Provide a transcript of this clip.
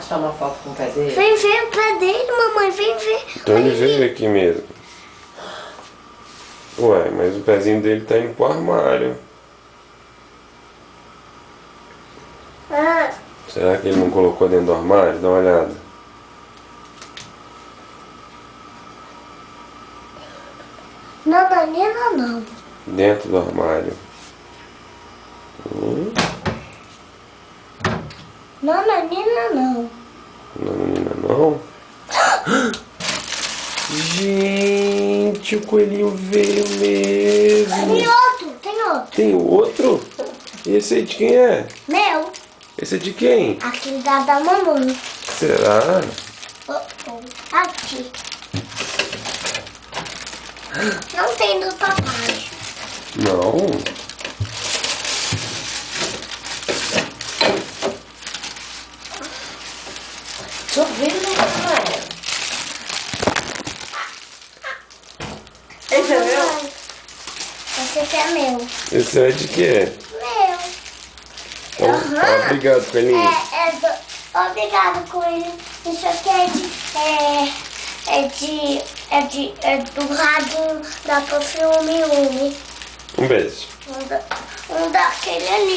tirar uma foto com o pé dele? Vem ver o pé dele, mamãe, vem ver. Então ele veio aqui mesmo. Ué, mas o pezinho dele tá indo pro armário. Ah, Será que ele não colocou dentro do armário? Dá uma olhada. nananina não. Dentro do armário. Nananina não. Não, menina, não. Gente, o coelhinho veio mesmo. Tem outro, tem outro. Tem outro? Esse aí de quem é? Meu, Esse é de quem? aquele da mamãe. Será? Aqui. Não tem do papai. Não. Chovendo, né, Maia? Esse é meu? Mamãe, esse aqui é meu. Esse é de quê? Meu. Então, Aham. obrigado, coelhinho. Obrigado, coelho. Isso aqui é do rádio da Filme 1. Um beijo. Um daquele ali.